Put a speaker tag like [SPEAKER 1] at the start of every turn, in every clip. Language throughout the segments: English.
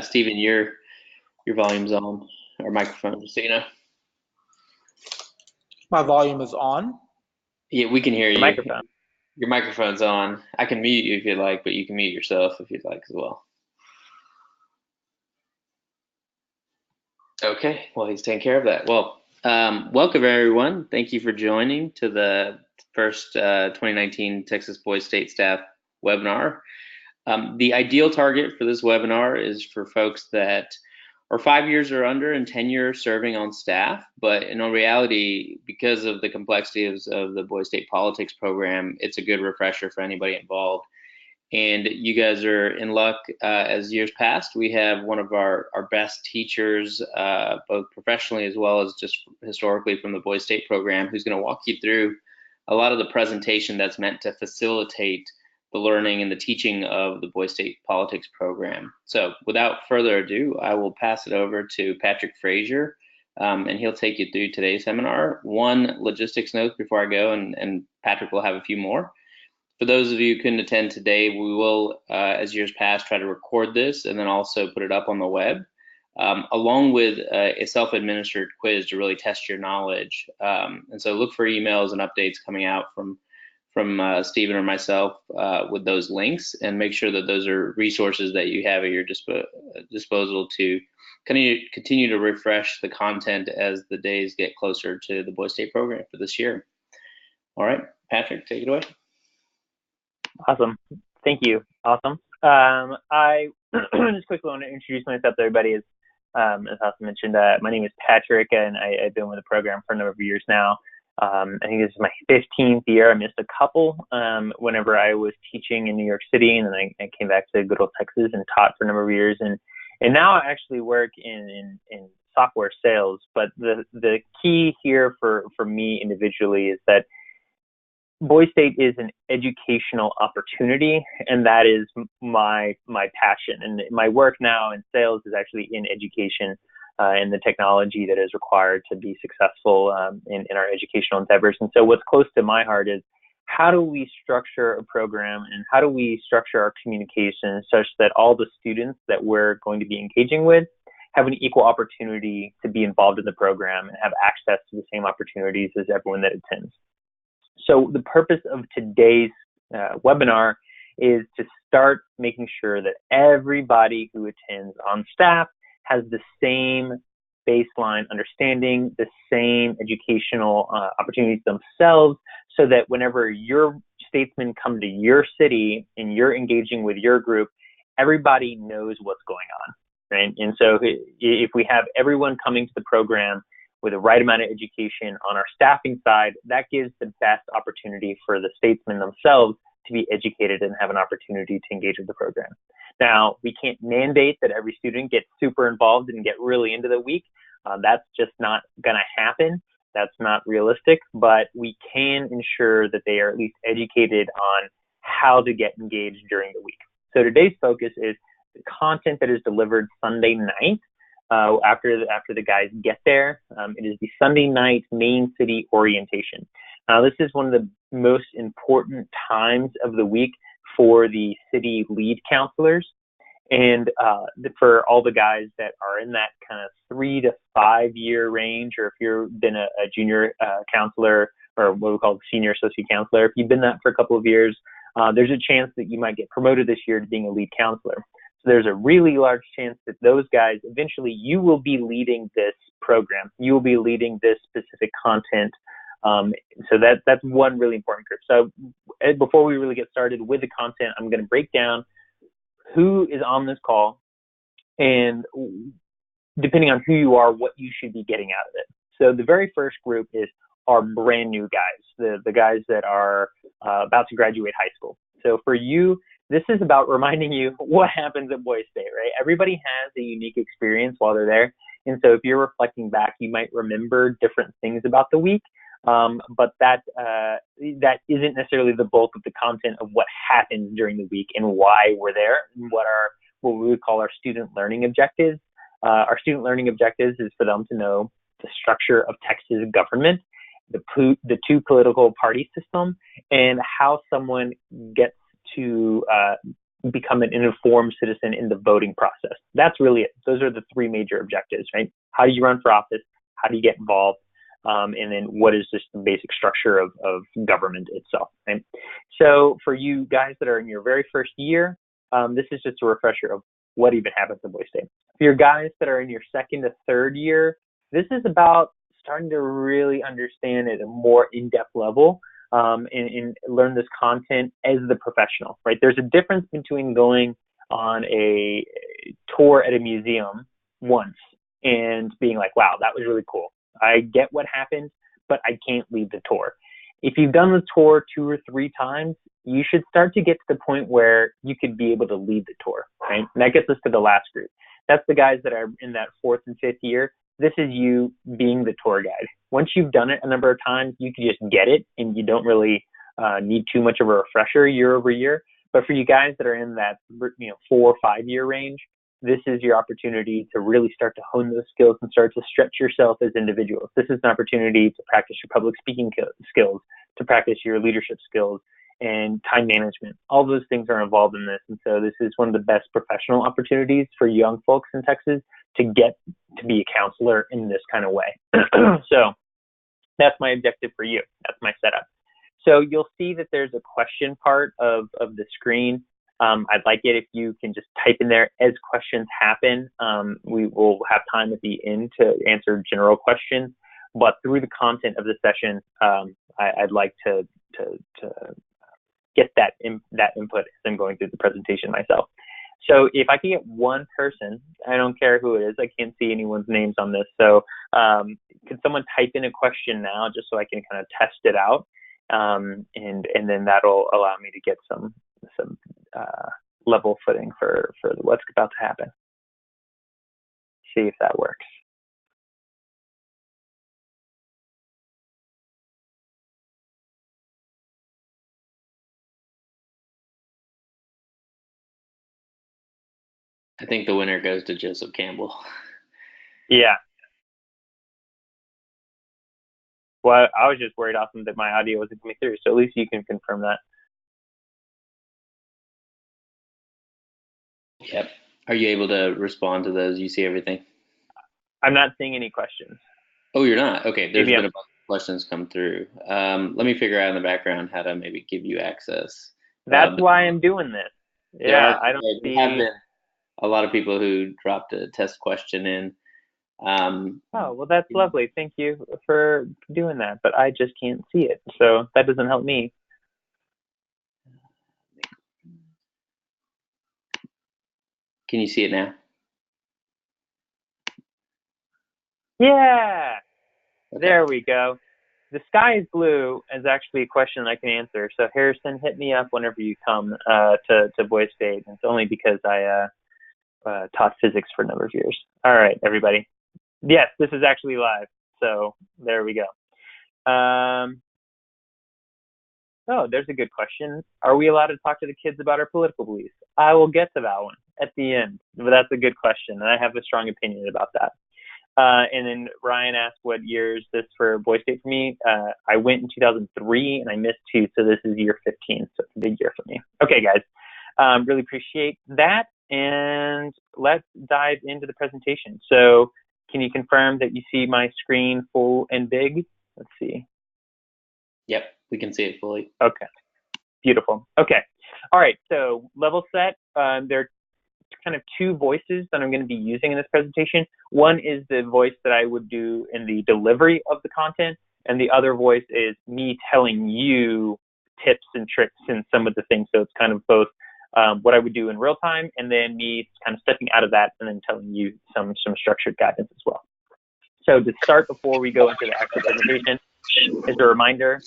[SPEAKER 1] Steven, your volume's on, or microphone, just so you know.
[SPEAKER 2] My volume is on.
[SPEAKER 1] Yeah, we can hear
[SPEAKER 3] The
[SPEAKER 1] you.
[SPEAKER 3] microphone.
[SPEAKER 1] Your microphone's on. I can mute you if you'd like, but you can mute yourself if you'd like as well. Okay, well, he's taking care of that. Well, welcome everyone. Thank you for joining to the first 2019 Texas Boys State Staff webinar. The ideal target for this webinar is for folks that are 5 years or under and tenure serving on staff, but in all reality, because of the complexities of the Boys State Politics program, it's a good refresher for anybody involved. And you guys are in luck. As years past, we have one of our best teachers, both professionally as well as just historically from the Boys State program, who's going to walk you through a lot of the presentation that's meant to facilitate the learning and the teaching of the Boys State Politics program. So without further ado, I will pass it over to Patrick Frazier, and he'll take you through today's seminar. One logistics note before I go, and Patrick will have a few more. For those of you who couldn't attend today, we will, as years past, try to record this and then also put it up on the web, along with a self-administered quiz to really test your knowledge. And so look for emails and updates coming out from Stephen or myself with those links, and make sure that those are resources that you have at your disposal to continue to refresh the content as the days get closer to the Boys State program for this year. All right, Patrick, take it away.
[SPEAKER 3] Awesome. Thank you. Awesome. I just quickly want to introduce myself to everybody. As Hassan mentioned, my name is Patrick, and I've been with the program for a number of years now. I think this is my 15th year. I missed a couple whenever I was teaching in New York City, and then I came back to good old Texas and taught for a number of years. And now I actually work in software sales. But the key here for me individually is that Boys State is an educational opportunity, and that is my passion. And my work now in sales is actually in education and the technology that is required to be successful in our educational endeavors. And so what's close to my heart is, how do we structure a program and how do we structure our communication such that all the students that we're going to be engaging with have an equal opportunity to be involved in the program and have access to the same opportunities as everyone that attends. So the purpose of today's webinar is to start making sure that everybody who attends on staff has the same baseline understanding, the same educational opportunities themselves, so that whenever your statesmen come to your city and you're engaging with your group, everybody knows what's going on, right? And so if we have everyone coming to the program with the right amount of education on our staffing side, that gives the best opportunity for the statesmen themselves to be educated and have an opportunity to engage with the program. Now, we can't mandate that every student gets super involved and get really into the week. That's just not going to happen. That's not realistic, but we can ensure that they are at least educated on how to get engaged during the week. So today's focus is the content that is delivered Sunday night. After the guys get there. It is the Sunday night main city orientation. This is one of the most important times of the week for the city lead counselors, and for all the guys that are in that kind of 3 to 5 year range, or if you've been a junior counselor, or what we call the senior associate counselor, if you've been that for a couple of years, there's a chance that you might get promoted this year to being a lead counselor. So there's a really large chance that those guys, eventually you will be leading this program. You will be leading this specific content. So that's one really important group. So before we really get started with the content, I'm going to break down who is on this call, and depending on who you are, what you should be getting out of it. So the very first group is our brand new guys, the guys that are about to graduate high school. So for you, this is about reminding you what happens at Boys State, right? Everybody has a unique experience while they're there. And so if you're reflecting back, you might remember different things about the week, but that isn't necessarily the bulk of the content of what happens during the week and why we're there, and what we would call our student learning objectives. Our student learning objectives is for them to know the structure of Texas government, the two political party system, and how someone gets to become an informed citizen in the voting process. That's really it. Those are the three major objectives, right? How do you run for office? How do you get involved? And then what is just the basic structure of government itself, right? So for you guys that are in your very first year, this is just a refresher of what even happens in Boise State. For your guys that are in your second to third year, this is about starting to really understand at a more in-depth level and learn this content as the professional, right? There's a difference between going on a tour at a museum once and being like, wow, that was really cool. I get what happened, but I can't leave the tour. If you've done the tour 2 or 3 times, you should start to get to the point where you could be able to lead the tour, right? And that gets us to the last group. That's the guys that are in that 4th and 5th year. This is you being the tour guide. Once you've done it a number of times, you can just get it, and you don't really need too much of a refresher year over year. But for you guys that are in that 4 or 5 year range, this is your opportunity to really start to hone those skills and start to stretch yourself as individuals. This is an opportunity to practice your public speaking skills, to practice your leadership skills and time management. All those things are involved in this. And so this is one of the best professional opportunities for young folks in Texas to get to be a counselor in this kind of way. So that's my objective for you. That's my setup. So you'll see that there's a question part of the screen. I'd like it if you can just type in there as questions happen. We will have time at the end to answer general questions, but through the content of the session, I'd like to get that input as I'm going through the presentation myself. So if I can get one person, I don't care who it is, I can't see anyone's names on this. So could someone type in a question now just so I can kind of test it out? And then that'll allow me to get some level footing for what's about to happen. See if that works.
[SPEAKER 1] I think the winner goes to Joseph Campbell.
[SPEAKER 3] Yeah. Well, I was just worried often that my audio wasn't coming through, so at least you can confirm that.
[SPEAKER 1] Yep. Are you able to respond to those? You see everything?
[SPEAKER 3] I'm not seeing any questions.
[SPEAKER 1] Oh, you're not? Okay, there's
[SPEAKER 3] Maybe
[SPEAKER 1] been a bunch of questions come through. Let me figure out in the background how to maybe give you access.
[SPEAKER 3] That's why I'm doing this. Yeah, I don't
[SPEAKER 1] there have been a lot of people who dropped a test question in.
[SPEAKER 3] Oh, well, that's lovely. Thank you for doing that, but I just can't see it, so that doesn't help me.
[SPEAKER 1] Can you see it now?
[SPEAKER 3] Yeah,
[SPEAKER 1] Okay.
[SPEAKER 3] There we go. The sky is blue is actually a question I can answer. So Harrison, hit me up whenever you come to Boise State. It's only because I taught physics for a number of years. All right, everybody. Yes, this is actually live. So there we go. Oh, there's a good question. Are we allowed to talk to the kids about our political beliefs? I will get to that one at the end, but that's a good question, and I have a strong opinion about that. And then Ryan asked, what year is this for Boise State for me? I went in 2003, and I missed 2, so this is year 15, so it's a big year for me. Okay, guys, really appreciate that, and let's dive into the presentation. So can you confirm that you see my screen full and big? Let's see.
[SPEAKER 1] Yep, we can see it fully.
[SPEAKER 3] Okay, beautiful. Okay, all right, so level set. There are kind of 2 voices that I'm going to be using in this presentation. One is the voice that I would do in the delivery of the content, and the other voice is me telling you tips and tricks and some of the things. So it's kind of both what I would do in real time, and then me kind of stepping out of that and then telling you some structured guidance as well. So to start, before we go into the actual presentation, as a reminder,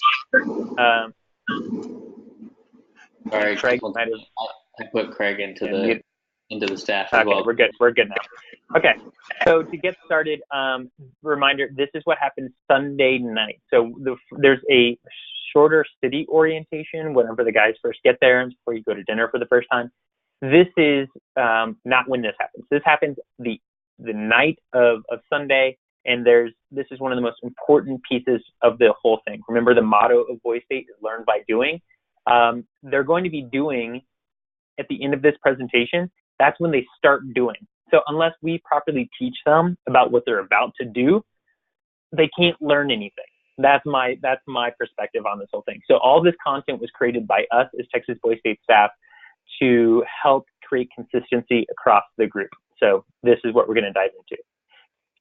[SPEAKER 1] Sorry,
[SPEAKER 3] Craig might have.
[SPEAKER 1] I put Craig into the staff as
[SPEAKER 3] okay,
[SPEAKER 1] well.
[SPEAKER 3] We're good now. Okay, so to get started, reminder, this is what happens Sunday night. So there's a shorter city orientation whenever the guys first get there and before you go to dinner for the first time. This is not when this happens. This happens the night of Sunday, and this is one of the most important pieces of the whole thing. Remember, the motto of Boise State is learn by doing. They're going to be doing at the end of this presentation, that's when they start doing. So unless we properly teach them about what they're about to do, they can't learn anything. That's my perspective on this whole thing. So all this content was created by us as Texas Boys State staff to help create consistency across the group. So this is what we're going to dive into.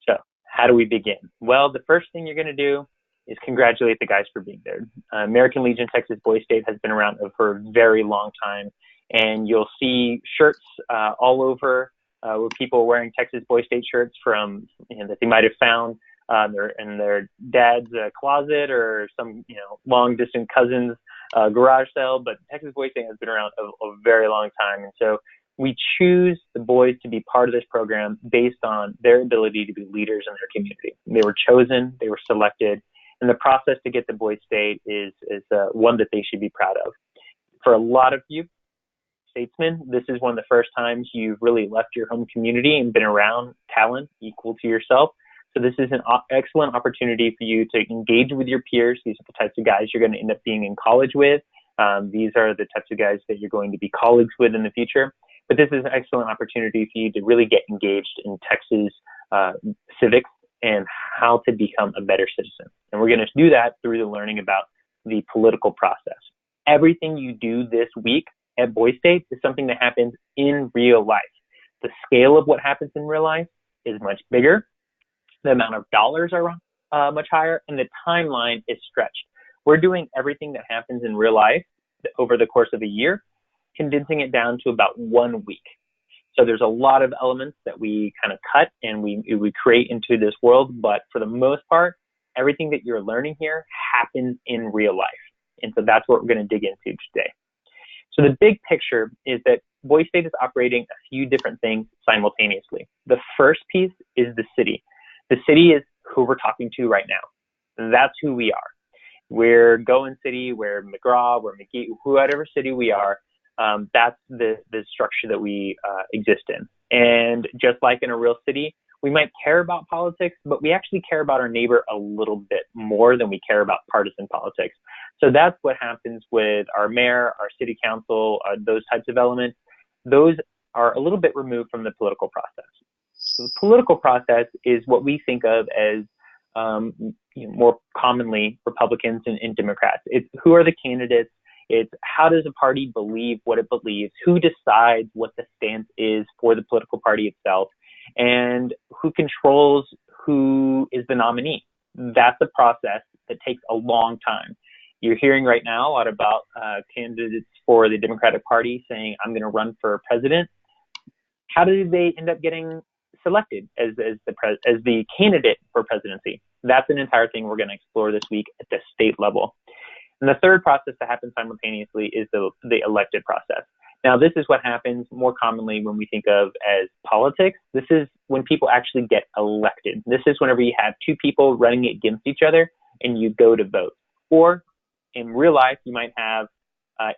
[SPEAKER 3] So how do we begin? Well, the first thing you're going to do is congratulate the guys for being there. American Legion Texas Boys State has been around for a very long time, and you'll see shirts all over where people are wearing Texas Boys State shirts from that they might have found in their dad's closet or some long distance cousin's garage sale. But Texas Boys State has been around a very long time, and so we choose the boys to be part of this program based on their ability to be leaders in their community. They were chosen, they were selected, and the process to get to Boys State is one that they should be proud of. For a lot of you statesmen, this is one of the first times you've really left your home community and been around talent equal to yourself. So this is an excellent opportunity for you to engage with your peers. These are the types of guys you're going to end up being in college with. These are the types of guys that you're going to be colleagues with in the future. But this is an excellent opportunity for you to really get engaged in Texas civics and how to become a better citizen. And we're going to do that through the learning about the political process. Everything you do this week at Boys State is something that happens in real life. The scale of what happens in real life is much bigger. The amount of dollars are much higher, and the timeline is stretched. We're doing everything that happens in real life over the course of a year, condensing it down to about 1 week. So there's a lot of elements that we kind of cut and we create into this world, but for the most part, everything that you're learning here happens in real life. And so that's what we're going to dig into today. So the big picture is that Boys State is operating a few different things simultaneously. The first piece is the city. The city is who we're talking to right now. That's who we are. We're Goen City, we're McGraw, we're McGee, whatever city we are. That's the structure that we exist in. And just like in a real city, we might care about politics, but we actually care about our neighbor a little bit more than we care about partisan politics. So that's what happens with our mayor, our city council, those types of elements. Those are a little bit removed from the political process. So the political process is what we think of as more commonly Republicans and Democrats. It's who are the candidates. It's how does a party believe what it believes, who decides what the stance is for the political party itself, and who controls who is the nominee. That's a process that takes a long time. You're hearing right now a lot about candidates for the Democratic Party saying, I'm going to run for president. How do they end up getting selected as the candidate for presidency? That's an entire thing we're going to explore this week at the state level. And the third process that happens simultaneously is the elected process. Now, this is what happens more commonly when we think of as politics. This is when people actually get elected. This is whenever you have two people running against each other and you go to vote. Or in real life, you might have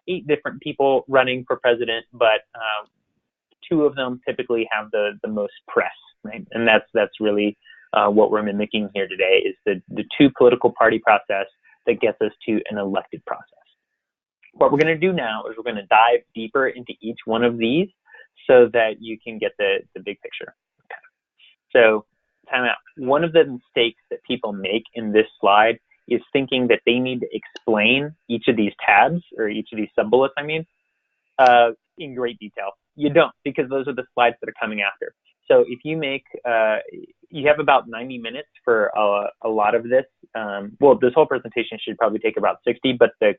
[SPEAKER 3] 8 different people running for president, but 2 of them typically have the most press, right? And that's really what we're mimicking here today is the 2 political party process that gets us to an elected process. What we're going to do now is we're going to dive deeper into each one of these so that you can get the big picture. Okay. So time out. One of the mistakes that people make in this slide is thinking that they need to explain each of these tabs or each of these sub-bullets, in great detail. You don't, because those are the slides that are coming after. So if you you have about 90 minutes for a lot of this. This whole presentation should probably take about 60, but the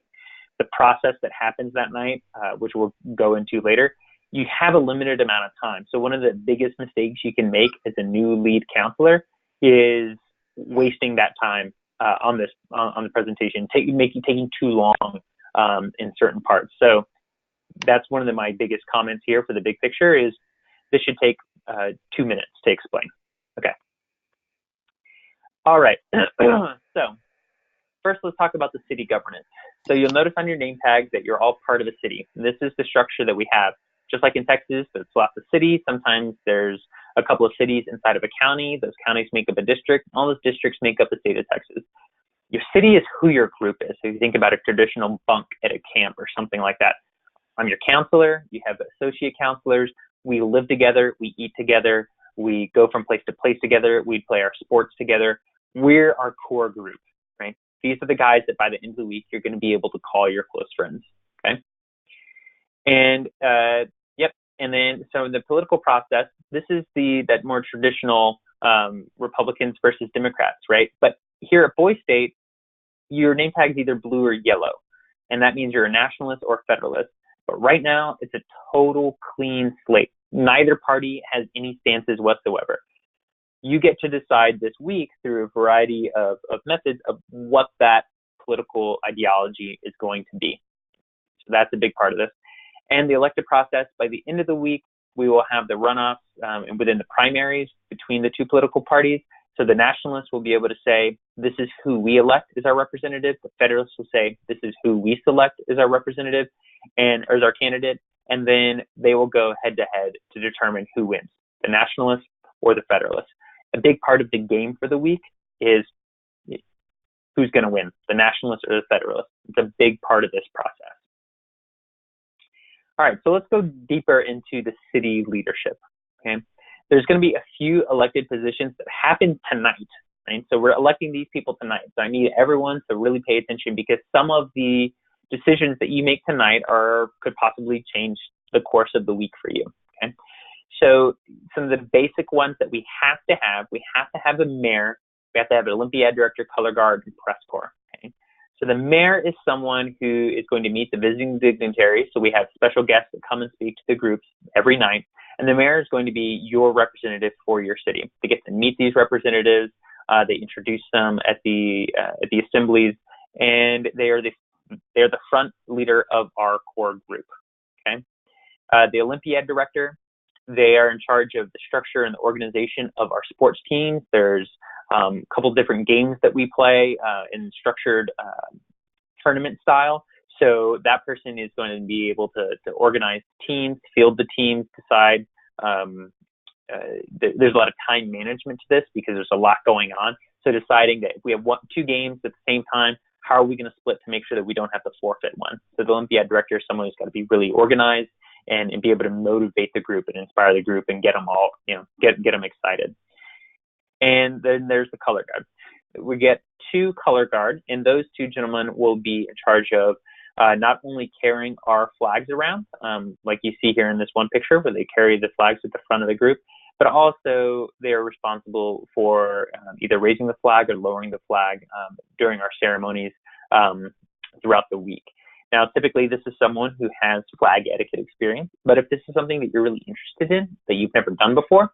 [SPEAKER 3] process that happens that night, which we'll go into later, you have a limited amount of time. So one of the biggest mistakes you can make as a new lead counselor is wasting that time on the presentation, taking too long in certain parts. So that's one of my biggest comments here for the big picture is this should take 2 minutes to explain. Okay. All right. So first, let's talk about the city governance. So you'll notice on your name tag that you're all part of a city. And this is the structure that we have. Just like in Texas, there's lots of cities. Sometimes there's a couple of cities inside of a county. Those counties make up a district. All those districts make up the state of Texas. Your city is who your group is. So if you think about a traditional bunk at a camp or something like that, I'm your counselor. You have associate counselors. We live together. We eat together. We go from place to place together. We play our sports together. We're our core group, right? These are the guys that by the end of the week, you're going to be able to call your close friends, okay? And yep. And then so in the political process, this is that more traditional Republicans versus Democrats, right? But here at Boy State, your name tag is either blue or yellow, and that means you're a nationalist or federalist. But right now, it's a total clean slate. Neither party has any stances whatsoever. You get to decide this week through a variety of methods of what that political ideology is going to be. So that's a big part of this. And the elective process, by the end of the week, we will have the runoffs and within the primaries between the two political parties. So the nationalists will be able to say, this is who we elect as our representative. The federalists will say, this is who we select as our representative and as our candidate. And then they will go head to head to determine who wins, the nationalists or the federalists. A big part of the game for the week is who's going to win, the nationalists or the federalists. It's a big part of this process. All right, so let's go deeper into the city leadership, okay? There's going to be a few elected positions that happen tonight, right? So we're electing these people tonight. So I need everyone to really pay attention because some of the decisions that you make tonight could possibly change the course of the week for you, okay? So some of the basic ones that we have to have a mayor, we have to have an Olympiad director, color guard, and press corps, okay? So the mayor is someone who is going to meet the visiting dignitaries. So we have special guests that come and speak to the groups every night. And the mayor is going to be your representative for your city. They get to meet these representatives. They introduce them at the assemblies, and they are the front leader of our core group. Okay, the Olympiad director, they are in charge of the structure and the organization of our sports teams. There's a couple different games that we play in structured tournament style. So that person is going to be able to organize teams, field the teams, decide. There's a lot of time management to this because there's a lot going on. So deciding that if we have two games at the same time, how are we going to split to make sure that we don't have to forfeit one? So the Olympiad director is someone who's got to be really organized and be able to motivate the group and inspire the group and get them all, get them excited. And then there's the color guard. We get two color guards, and those two gentlemen will be in charge of not only carrying our flags around, like you see here in this one picture where they carry the flags at the front of the group, but also they are responsible for either raising the flag or lowering the flag during our ceremonies throughout the week. Now, typically this is someone who has flag etiquette experience, but if this is something that you're really interested in, that you've never done before,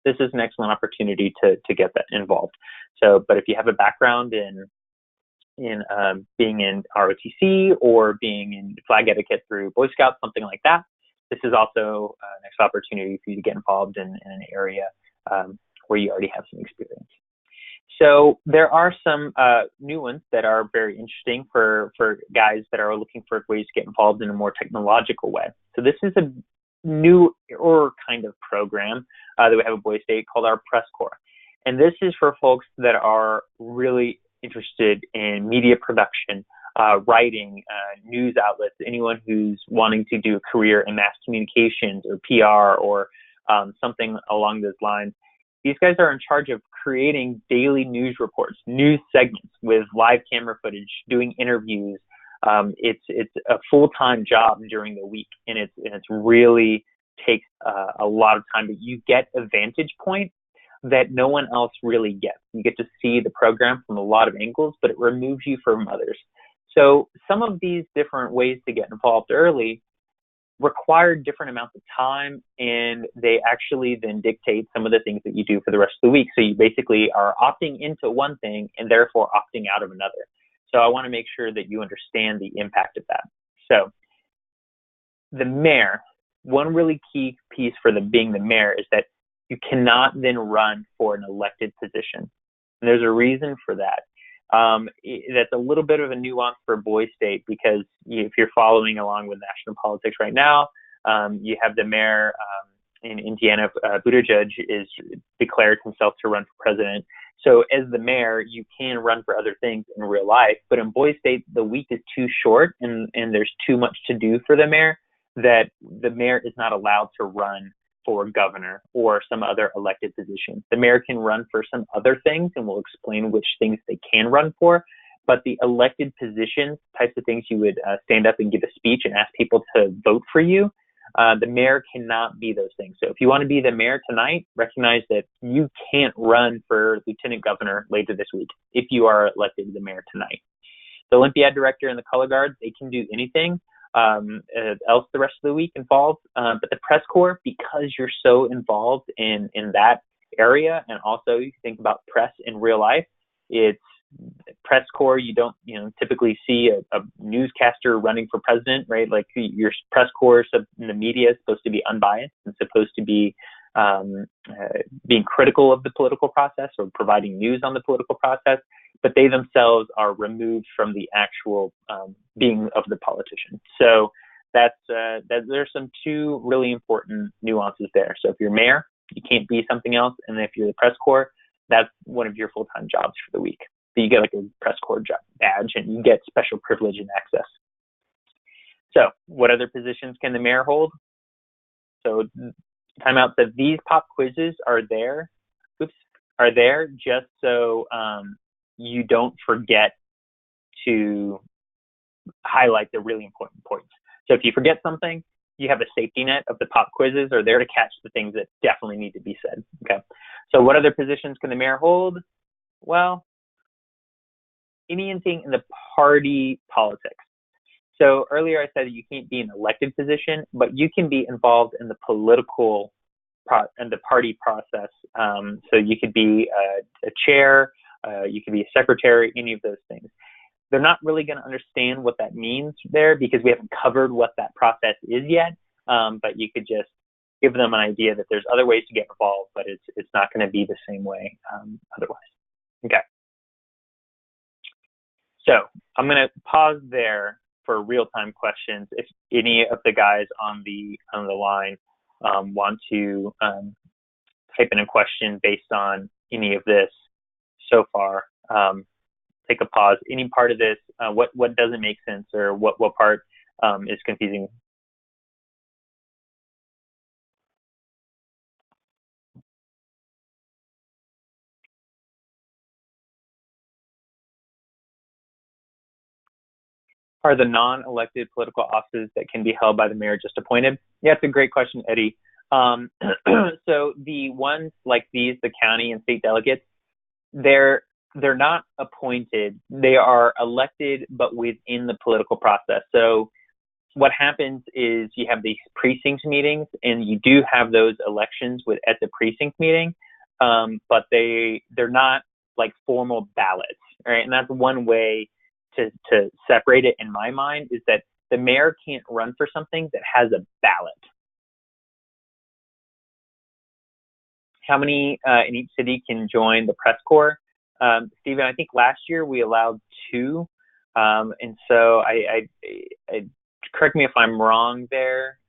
[SPEAKER 3] this is an excellent opportunity to get that involved. So, but if you have a background in being in ROTC or being in flag etiquette through Boy Scouts, something like that, this is also a next opportunity for you to get involved in an area where you already have some experience. So there are some new ones that are very interesting for guys that are looking for ways to get involved in a more technological way. So this is a new or kind of program that we have at Boy State called our Press Corps. And this is for folks that are really interested in media production, writing, news outlets, anyone who's wanting to do a career in mass communications or PR or something along those lines. These guys are in charge of creating daily news reports, news segments with live camera footage, doing interviews. It's a full-time job during the week, and it's really takes a lot of time. But you get a vantage point that no one else really gets. You get to see the program from a lot of angles, but it removes you from others. So some of these different ways to get involved early require different amounts of time, and they actually then dictate some of the things that you do for the rest of the week. So you basically are opting into one thing and therefore opting out of another. So I want to make sure that you understand the impact of that. So the mayor, one really key piece for being the mayor is that you cannot then run for an elected position. And there's a reason for that. That's a little bit of a nuance for Boy State because if you're following along with national politics right now, you have the mayor in Indiana, Buttigieg, is declared himself to run for president. So as the mayor, you can run for other things in real life. But in Boy State, the week is too short and there's too much to do for the mayor. that the mayor is not allowed to run for governor or some other elected position. The mayor can run for some other things, and we'll explain which things they can run for. But the elected positions, types of things you would stand up and give a speech and ask people to vote for you, the mayor cannot be those things. So if you want to be the mayor tonight, recognize that you can't run for lieutenant governor later this week if you are elected the mayor tonight. The Olympiad director and the color guard, they can do anything else the rest of the week involved. But the press corps, because you're so involved in that area, and also you think about press in real life, it's press corps. You don't typically see a newscaster running for president, right? Like your press corps in the media is supposed to be unbiased and supposed to be being critical of the political process or providing news on the political process, but they themselves are removed from the actual being of the politician. So there's some two really important nuances there. So if you're mayor, you can't be something else, and if you're the press corps, that's one of your full-time jobs for the week. So you get like a press corps badge, and you get special privilege and access. So what other positions can the mayor hold? So time out. So these pop quizzes are there just so you don't forget to highlight the really important points. So if you forget something, you have a safety net of the pop quizzes are there to catch the things that definitely need to be said. Okay. So what other positions can the mayor hold? Well, anything in the party politics. So earlier I said that you can't be in an elected position, but you can be involved in the political and the party process. So you could be a chair, you could be a secretary, any of those things. They're not really going to understand what that means there because we haven't covered what that process is yet. But you could just give them an idea that there's other ways to get involved, but it's not going to be the same way otherwise. Okay. So I'm going to pause there for real-time questions. If any of the guys on the line want to type in a question based on any of this so far, take a pause. Any part of this, what doesn't make sense, or what part is confusing? Are the non-elected political offices that can be held by the mayor just appointed? Yeah, it's a great question, Eddie. So the ones like these, the county and state delegates, they're not appointed. They are elected, but within the political process. So what happens is you have these precinct meetings, and you do have those elections at the precinct meeting, but they're not like formal ballots, right? And that's one way to separate it in my mind, is that the mayor can't run for something that has a ballot. How many in each city can join the press corps? Stephen, I think last year we allowed 2. And so I correct me if I'm wrong there,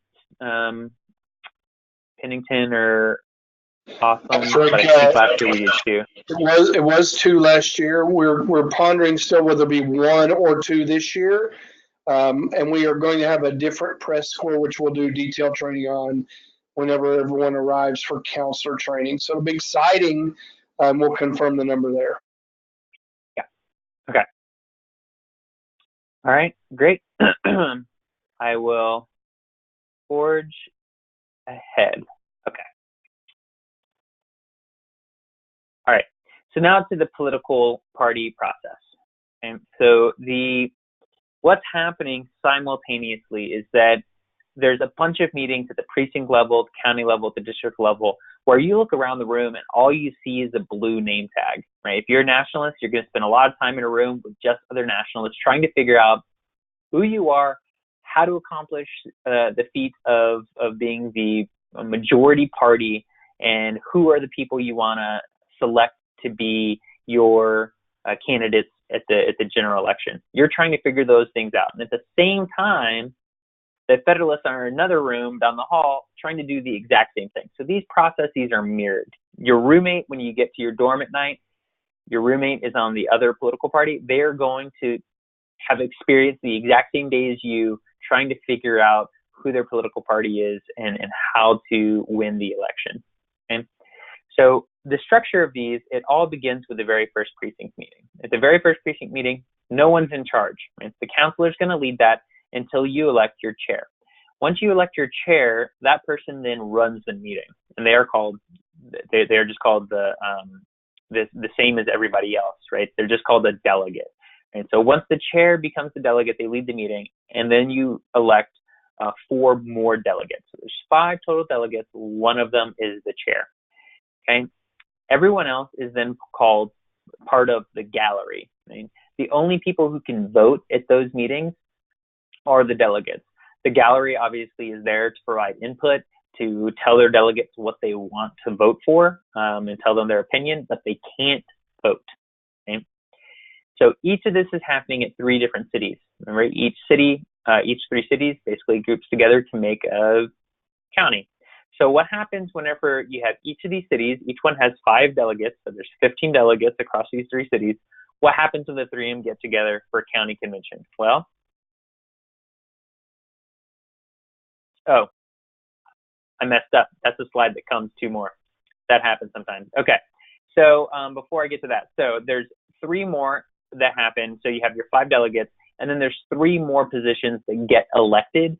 [SPEAKER 3] Pennington or Awesome, but I think last year we did 2.
[SPEAKER 2] It was 2 last year. We're pondering still whether it be 1 or 2 this year. And we are going to have a different press corps, which we'll do detailed training on whenever everyone arrives for counselor training. So it'll be exciting. We'll confirm the number there.
[SPEAKER 3] Yeah. Okay. All right. Great. I will forge ahead. Okay. All right. So now to the political party process. And so what's happening simultaneously is that there's a bunch of meetings at the precinct level, the county level, the district level, where you look around the room and all you see is a blue name tag, right? If you're a nationalist, you're going to spend a lot of time in a room with just other nationalists trying to figure out who you are, how to accomplish the feat of being the majority party, and who are the people you want to select to be your candidates at the general election. You're trying to figure those things out. And at the same time, the Federalists are in another room down the hall trying to do the exact same thing. So these processes are mirrored. Your roommate, when you get to your dorm at night, your roommate is on the other political party. They're going to have experienced the exact same day as you, trying to figure out who their political party is and how to win the election. Okay? So the structure of these, it all begins with the very first precinct meeting. At the very first precinct meeting, no one's in charge. Right? The counselor's going to lead that until you elect your chair. Once you elect your chair, that person then runs the meeting, and they are just called the same as everybody else, right? They're just called a delegate. And so once the chair becomes the delegate, they lead the meeting, and then you elect 4 more delegates. So there's 5 total delegates. One of them is the chair. Okay. Everyone else is then called part of the gallery. Right? The only people who can vote at those meetings are the delegates. The gallery obviously is there to provide input, to tell their delegates what they want to vote for, and tell them their opinion, but they can't vote. Okay? So each of this is happening at 3 different cities. Remember, each 3 cities basically groups together to make a county. So what happens whenever you have each of these cities, each one has 5 delegates, so there's 15 delegates across these 3 cities. What happens when the 3 of them get together for a county convention? Well, oh, I messed up. That's a slide that comes 2 more. That happens sometimes. Okay, so before I get to that, so there's 3 more that happen. So you have your 5 delegates, and then there's 3 more positions that get elected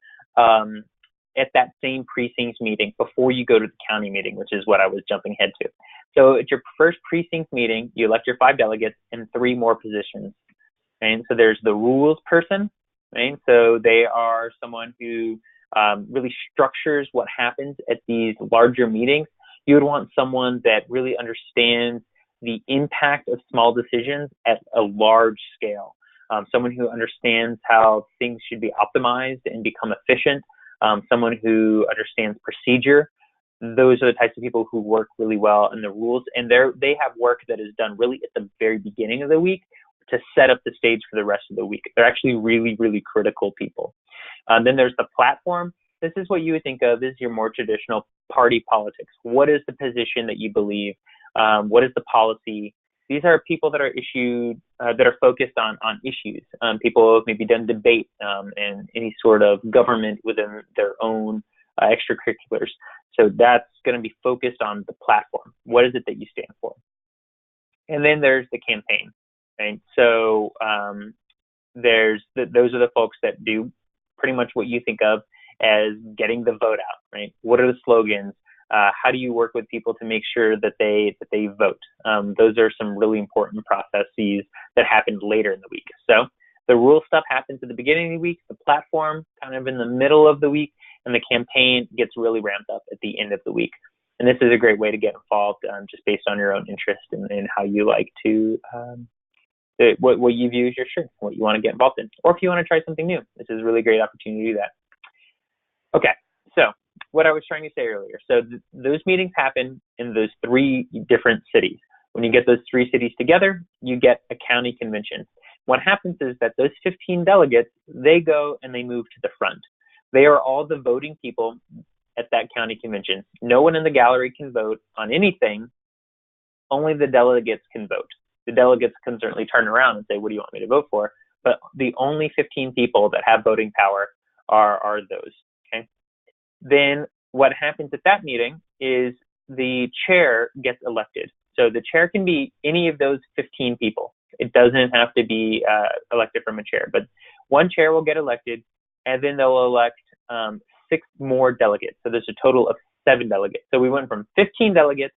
[SPEAKER 3] at that same precinct meeting before you go to the county meeting, which is what I was jumping ahead to. So at your first precinct meeting, you elect your 5 delegates and 3 more positions. And so there's the rules person, right? So they are someone who really structures what happens at these larger meetings. You would want someone that really understands the impact of small decisions at a large scale. Someone who understands how things should be optimized and become efficient. Someone who understands procedure. Those are the types of people who work really well in the rules, and they have work that is done really at the very beginning of the week to set up the stage for the rest of the week. They're actually really, really critical people. Then there's the platform. This is what you would think of as your more traditional party politics. What is the position that you believe? What is the policy? These are people that are focused on issues. People who have maybe done debate and any sort of government within their own extracurriculars. So that's going to be focused on the platform. What is it that you stand for? And then there's the campaign, right? So those are the folks that do pretty much what you think of as getting the vote out, right? What are the slogans? How do you work with people to make sure that they vote? Those are some really important processes that happen later in the week. So the rule stuff happens at the beginning of the week, the platform kind of in the middle of the week, and the campaign gets really ramped up at the end of the week. And this is a great way to get involved just based on your own interest and how you like to, what you view as your strength, what you want to get involved in. Or if you want to try something new, this is a really great opportunity to do that. Okay, so what I was trying to say earlier. So those meetings happen in those 3 different cities. When you get those 3 cities together, you get a county convention. What happens is that those 15 delegates, they go and they move to the front. They are all the voting people at that county convention. No one in the gallery can vote on anything. Only the delegates can vote. The delegates can certainly turn around and say, what do you want me to vote for? But the only 15 people that have voting power are those. Okay. Then what happens at that meeting is the chair gets elected. So the chair can be any of those 15 people. It doesn't have to be elected from a chair, but one chair will get elected, and then they'll elect 6 more delegates. So there's a total of 7 delegates. So we went from 15 delegates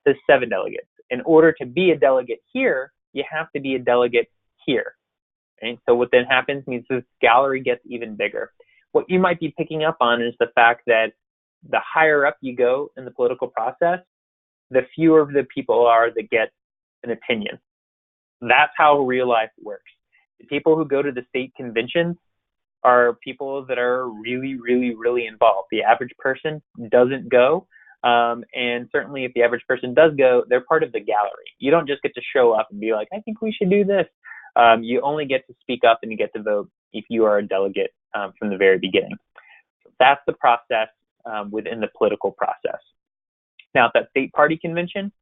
[SPEAKER 3] to 7 delegates. In order to be a delegate here, you have to be a delegate here. And so what then happens means this gallery gets even bigger. What you might be picking up on is the fact that the higher up you go in the political process, the fewer of the people are that get an opinion. That's how real life works. The people who go to the state conventions are people that are really, really, really involved. The average person doesn't go. And certainly if the average person does go, they're part of the gallery. You don't just get to show up and be like, I think we should do this. You only get to speak up and you get to vote if you are a delegate from the very beginning. So that's the process within the political process. Now, at that state party convention,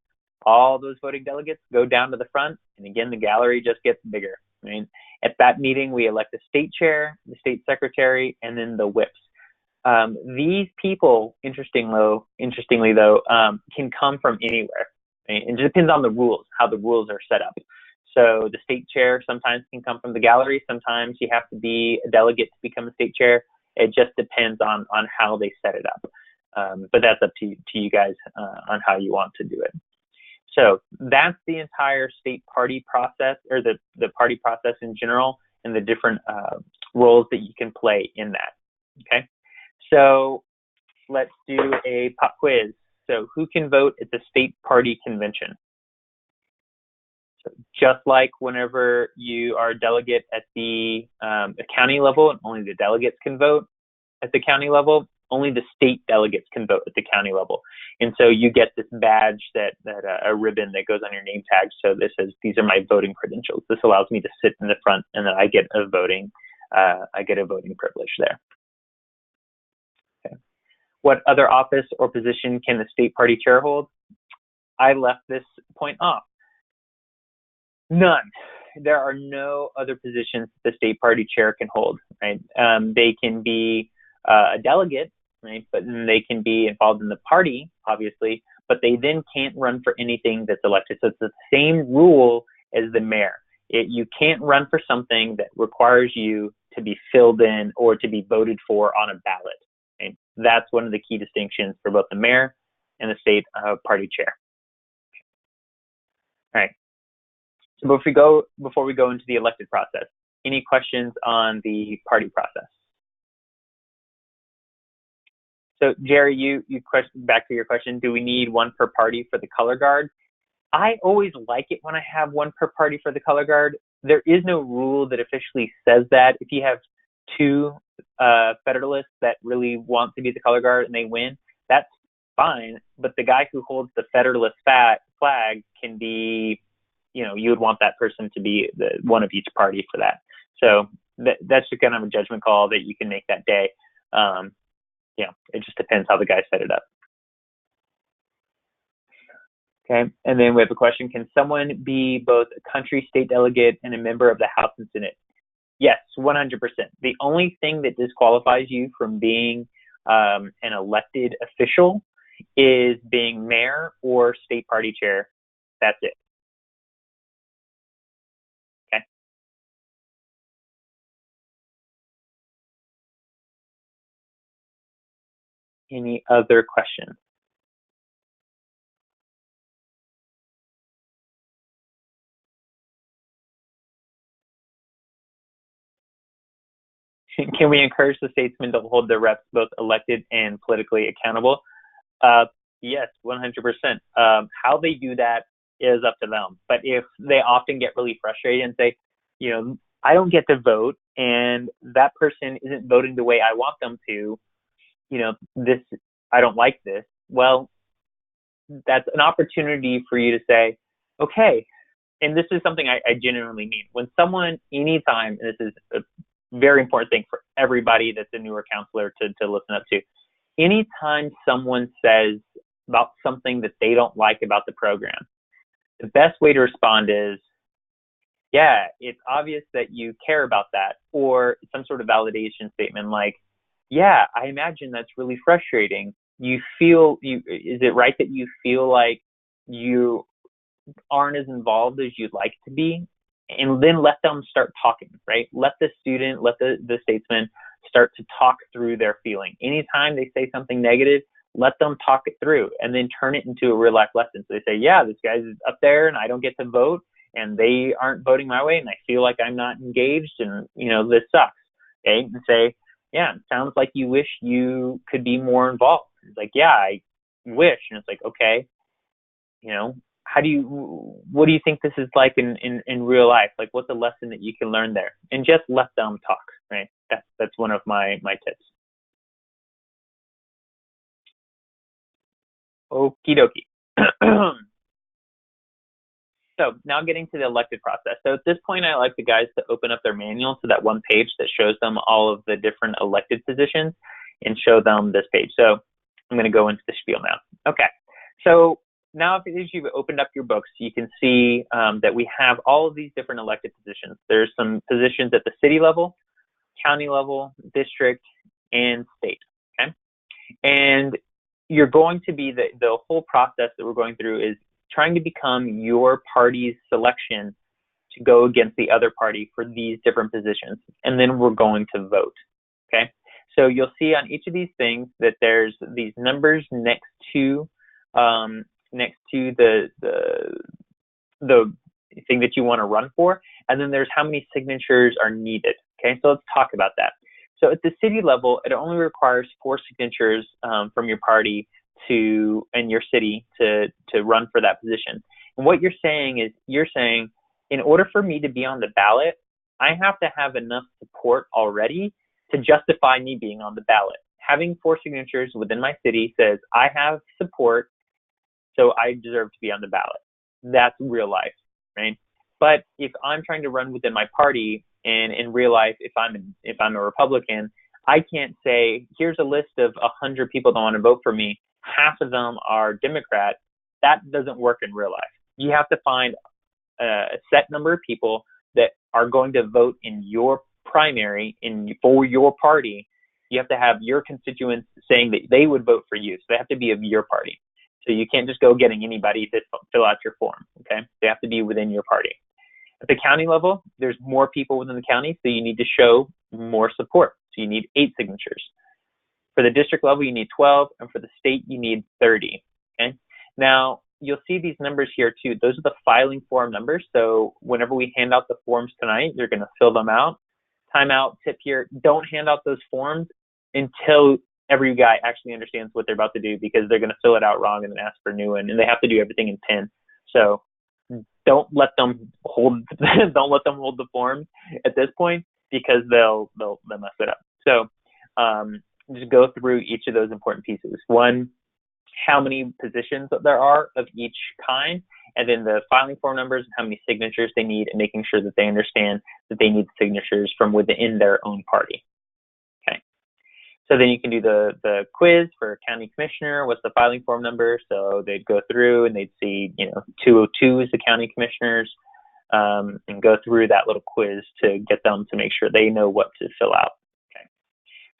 [SPEAKER 3] all those voting delegates go down to the front, and again, the gallery just gets bigger. Right? At that meeting, we elect the state chair, the state secretary, and then the whips. These people, interestingly though, can come from anywhere. Right? It depends on the rules, how the rules are set up. So the state chair sometimes can come from the gallery. Sometimes you have to be a delegate to become a state chair. It just depends on how they set it up. But that's up to you guys on how you want to do it. So that's the entire state party process, or the party process in general, and the different roles that you can play in that. Okay, so let's do a pop quiz. So who can vote at the state party convention? So just like whenever you are a delegate at the county level, and only the delegates can vote at the county level, only the state delegates can vote at the county level. And so you get this badge, that a ribbon that goes on your name tag. So this says, these are my voting credentials. This allows me to sit in the front, and then I get a voting privilege there. Okay. What other office or position can the state party chair hold? I left this point off. None. There are no other positions the state party chair can hold, right? They can be a delegate, right? But then they can be involved in the party, obviously, but they then can't run for anything that's elected. So it's the same rule as the mayor. You can't run for something that requires you to be filled in or to be voted for on a ballot. Right? That's one of the key distinctions for both the mayor and the state party chair. All right. So before we go into the elected process, any questions on the party process? So Jerry, you back to your question, do we need one per party for the color guard? I always like it when I have one per party for the color guard. There is no rule that officially says that. If you have two Federalists that really want to be the color guard and they win, that's fine. But the guy who holds the Federalist flag can be, you would want that person to be the one of each party for that. So that's just kind of a judgment call that you can make that day. It just depends how the guys set it up. Okay, and then we have a question: can someone be both a country state delegate and a member of the House and Senate? Yes, 100%. The only thing that disqualifies you from being an elected official is being mayor or state party chair. That's it. Okay. Any other questions? Can we encourage the statesmen to hold their reps both elected and politically accountable? Yes, 100%. How they do that is up to them. But if they often get really frustrated and say, I don't get to vote, and that person isn't voting the way I want them to, I don't like this. Well, that's an opportunity for you to say, okay, and this is something I genuinely mean. When someone, anytime, and this is a very important thing for everybody that's a newer counselor to listen up to, anytime someone says about something that they don't like about the program, the best way to respond is, yeah, it's obvious that you care about that, or some sort of validation statement like, yeah, I imagine that's really frustrating. Is it right that you feel like you aren't as involved as you'd like to be? And then let them start talking, right? Let the student, let the statesman start to talk through their feeling. Anytime they say something negative, let them talk it through and then turn it into a real life lesson. So they say, yeah, this guy's up there and I don't get to vote and they aren't voting my way and I feel like I'm not engaged and, this sucks. Okay. And say, yeah, it sounds like you wish you could be more involved. It's like, yeah, I wish. And it's like, okay, what do you think this is like in real life? Like, what's a lesson that you can learn there? And just let them talk, right? That's one of my tips. Okie dokie. So now getting to the elected process. So at this point, I like the guys to open up their manual to that one page that shows them all of the different elected positions and show them this page. So I'm going to go into the spiel now. Okay. So now, if you've opened up your books, you can see that we have all of these different elected positions. There's some positions at the city level, county level, district, and state. Okay. And you're going to be the whole process that we're going through is trying to become your party's selection to go against the other party for these different positions. And then we're going to vote. Okay. So you'll see on each of these things that there's these numbers next to the thing that you want to run for, and then there's how many signatures are needed. Okay, so let's talk about that. So at the city level, it only requires 4 signatures from your party in your city to run for that position. And what you're saying is, in order for me to be on the ballot, I have to have enough support already to justify me being on the ballot. Having 4 signatures within my city says I have support, so I deserve to be on the ballot. That's real life, right? But if I'm trying to run within my party, and in real life, if I'm a Republican, I can't say, here's a list of 100 people that want to vote for me. Half of them are Democrat. That doesn't work in real life. You have to find a set number of people that are going to vote in your primary for your party. You have to have your constituents saying that they would vote for you. So they have to be of your party. So you can't just go getting anybody to fill out your form. Okay, they have to be within your party. At the county level, there's more people within the county, so you need to show more support. So you need 8 signatures. For the district level, you need 12, and for the state, you need 30. Okay. Now you'll see these numbers here too. Those are the filing form numbers. So whenever we hand out the forms tonight, you're going to fill them out. Timeout tip here: don't hand out those forms until every guy actually understands what they're about to do, because they're going to fill it out wrong and then ask for a new one, and they have to do everything in pen. So don't let them hold the forms at this point, because they'll mess it up. So just go through each of those important pieces. One, how many positions there are of each kind, and then the filing form numbers and how many signatures they need, and making sure that they understand that they need signatures from within their own party. Okay. So then you can do the quiz for county commissioner. What's the filing form number? So they'd go through and they'd see, 202 is the county commissioners, and go through that little quiz to get them to make sure they know what to fill out. Okay.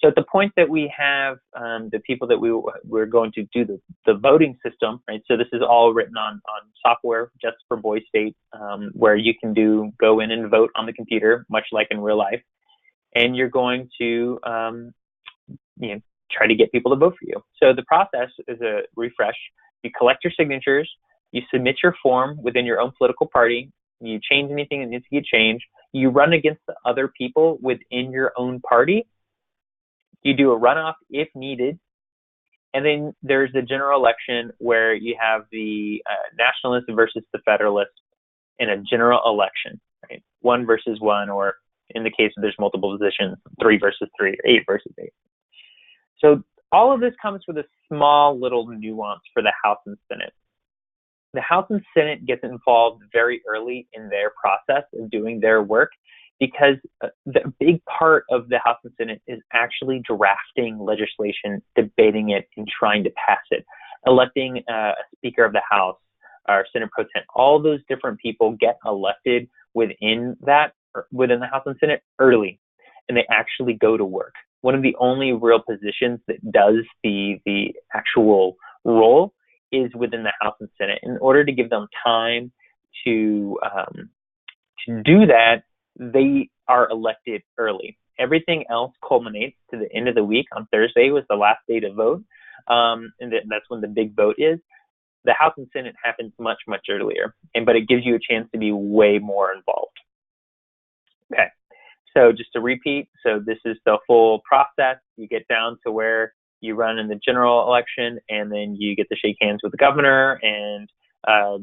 [SPEAKER 3] So at the point that we have the people that we're going to do the voting system, right? So this is all written on software just for Boise State, where you can go in and vote on the computer, much like in real life. And you're going to try to get people to vote for you. So the process is a refresh. You collect your signatures, you submit your form within your own political party, you change anything that needs to get changed, you run against the other people within your own party, you do a runoff if needed, and then there's the general election where you have the nationalist versus the federalist in a general election, right? 1 versus 1, or in the case of there's multiple positions, 3 versus 3, or 8 versus 8. So all of this comes with a small little nuance for the House and Senate. The House and Senate gets involved very early in their process of doing their work, because the big part of the House and Senate is actually drafting legislation, debating it, and trying to pass it, electing a Speaker of the House, or Senate Pro Tem. All those different people get elected within the House and Senate early, and they actually go to work. One of the only real positions that does the actual role is within the House and Senate. In order to give them time to do that, they are elected early. Everything else culminates to the end of the week. On Thursday was the last day to vote, and that's when the big vote is. The House and Senate happens much, much earlier, but it gives you a chance to be way more involved. Okay. So just to repeat, so this is the full process. You get down to where you run in the general election, and then you get to shake hands with the governor and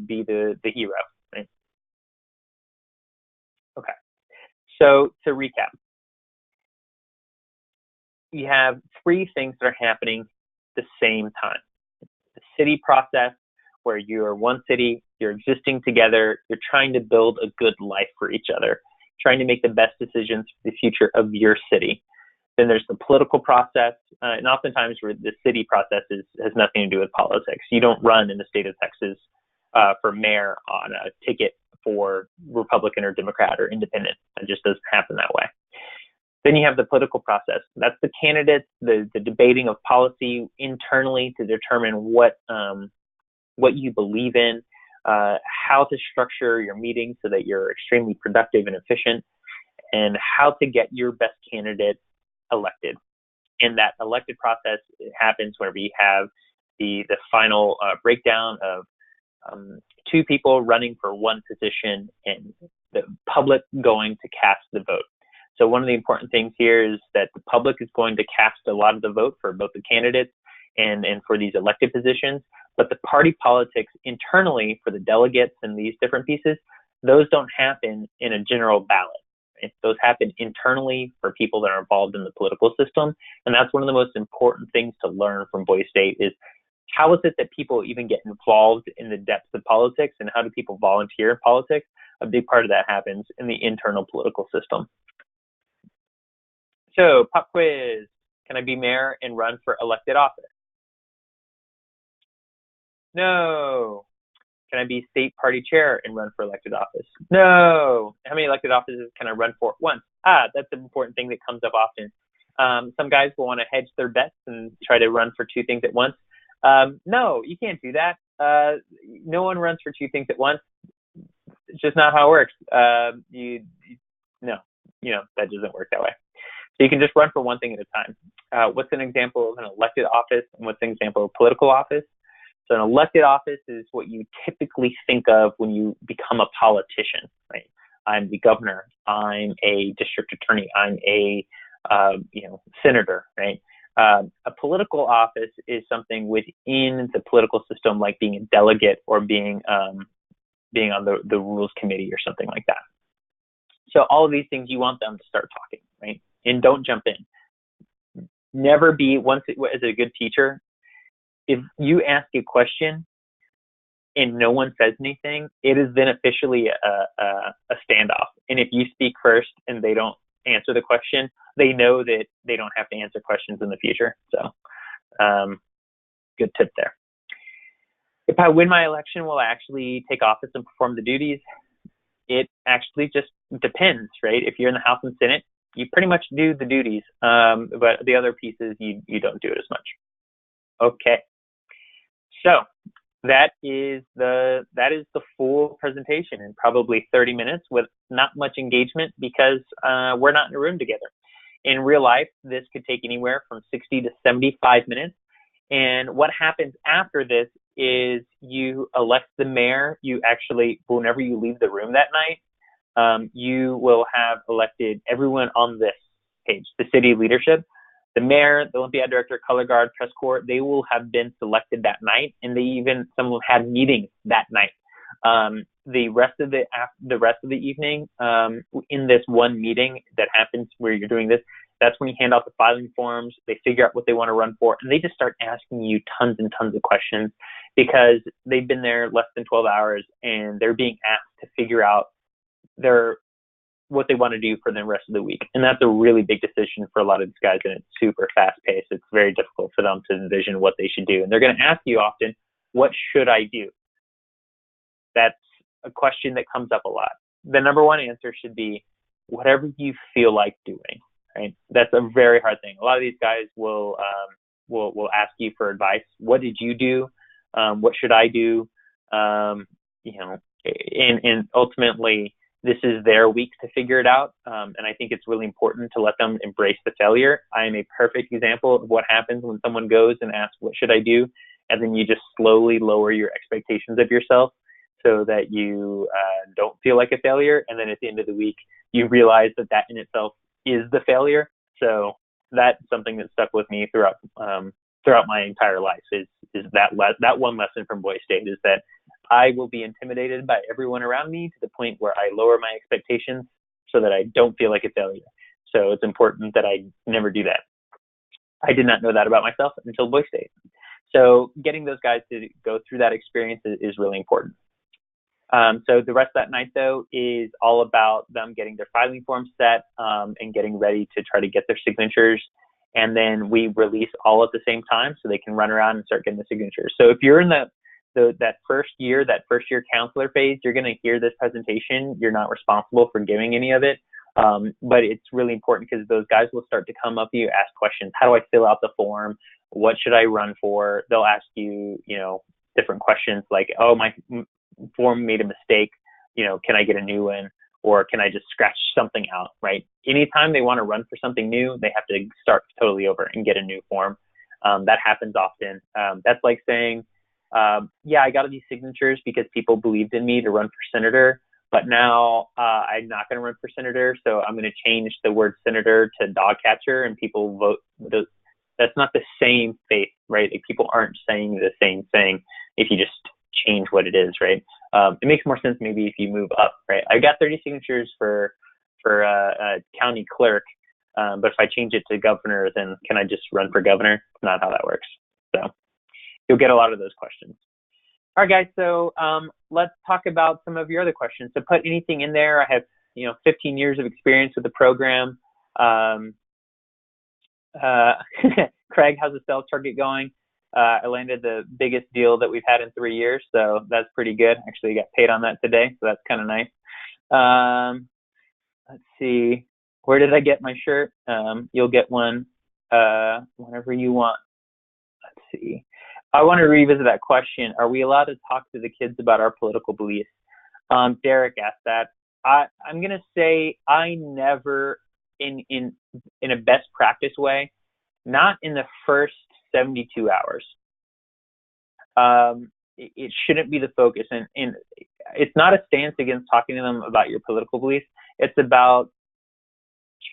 [SPEAKER 3] be the hero. Right? Okay. So to recap, you have 3 things that are happening at the same time. The city process, where you're one city, you're existing together, you're trying to build a good life for each other, trying to make the best decisions for the future of your city. Then there's the political process, and oftentimes the city process has nothing to do with politics. You don't run in the state of Texas for mayor on a ticket for Republican or Democrat or independent. It just doesn't happen that way. Then you have the political process. That's the candidates, the debating of policy internally to determine what you believe in, how to structure your meetings so that you're extremely productive and efficient, and how to get your best candidate elected. And that elected process happens where we have the final breakdown of two people running for one position and the public going to cast the vote. So one of the important things here is that the public is going to cast a lot of the vote for both the candidates and for these elected positions, but the party politics internally for the delegates and these different pieces, those don't happen in a general ballot. Those happen internally for people that are involved in the political system. And that's one of the most important things to learn from Boise State is how is it that people even get involved in the depths of politics, and how do people volunteer in politics? A big part of that happens in the internal political system. So, pop quiz. Can I be mayor and run for elected office? No. Can I be state party chair and run for elected office? No. How many elected offices can I run for at once? That's an important thing that comes up often. Some guys will want to hedge their bets and try to run for two things at once. No, you can't do that. No one runs for two things at once. It's just not how it works. No, that doesn't work that way. So you can just run for one thing at a time. What's an example of an elected office, and what's an example of a political office? So an elected office is what you typically think of when you become a politician, right? I'm the governor. I'm a district attorney. I'm a senator, right? A political office is something within the political system, like being a delegate or being on the rules committee or something like that. So all of these things, you want them to start talking, right? And don't jump in. Never be, as a good teacher, if you ask a question and no one says anything, it is then officially a standoff. And if you speak first and they don't answer the question, they know that they don't have to answer questions in the future. So good tip there. If I win my election, will I actually take office and perform the duties? It actually just depends, right? If you're in the House and Senate, you pretty much do the duties, but the other pieces, you don't do it as much. Okay. So that is the full presentation in probably 30 minutes with not much engagement because we're not in a room together. In real life, this could take anywhere from 60 to 75 minutes. And what happens after this is you elect the mayor. You actually, whenever you leave the room that night, you will have elected everyone on this page, the city leadership. The mayor, the Olympiad director, color guard, press corps, they will have been selected that night, and some will have meetings that night. The rest of the evening, in this one meeting that happens where you're doing this, that's when you hand out the filing forms. They figure out what they want to run for, and they just start asking you tons and tons of questions because they've been there less than 12 hours, and they're being asked to figure out what they want to do for the rest of the week. And that's a really big decision for a lot of these guys, and it's super fast paced. It's very difficult for them to envision what they should do. And they're going to ask you often, what should I do? That's a question that comes up a lot. The number one answer should be whatever you feel like doing, right? That's a very hard thing. A lot of these guys will ask you for advice. What did you do? What should I do? And ultimately, this is their week to figure it out. And I think it's really important to let them embrace the failure. I am a perfect example of what happens when someone goes and asks, what should I do? And then you just slowly lower your expectations of yourself so that you don't feel like a failure. And then at the end of the week, you realize that in itself is the failure. So that's something that stuck with me throughout my entire life is that one lesson from Boise State is that I will be intimidated by everyone around me to the point where I lower my expectations so that I don't feel like a failure. So it's important that I never do that. I did not know that about myself until Boise State. So getting those guys to go through that experience is really important. So the rest of that night, though, is all about them getting their filing forms set and getting ready to try to get their signatures. And then we release all at the same time so they can run around and start getting the signatures. So if you're in that first year counselor phase, you're going to hear this presentation. You're not responsible for giving any of it. But it's really important because those guys will start to come up to you, ask questions. How do I fill out the form? What should I run for? They'll ask you, different questions like, oh, my form made a mistake. Can I get a new one? Or can I just scratch something out, right? Anytime they want to run for something new, they have to start totally over and get a new form. That happens often. That's like saying, yeah, I got these signatures because people believed in me to run for senator, but now I'm not going to run for senator, so I'm going to change the word senator to dog catcher, and people vote. That's not the same faith, right? Like, people aren't saying the same thing if you just change what it is, right? It makes more sense maybe if you move up, right? I got 30 signatures for a county clerk, but if I change it to governor, then can I just run for governor? It's not how that works. So you'll get a lot of those questions. All right, guys. So let's talk about some of your other questions. So put anything in there. I have 15 years of experience with the program. Craig, how's the sales target going? I landed the biggest deal that we've had in 3 years, so that's pretty good. Actually, got paid on that today, so that's kind of nice. Let's see. Where did I get my shirt? You'll get one whenever you want. Let's see. I want to revisit that question. Are we allowed to talk to the kids about our political beliefs? Derek asked that. I'm going to say I never, in a best practice way, not in the first 72 hours. It shouldn't be the focus. And it's not a stance against talking to them about your political beliefs. It's about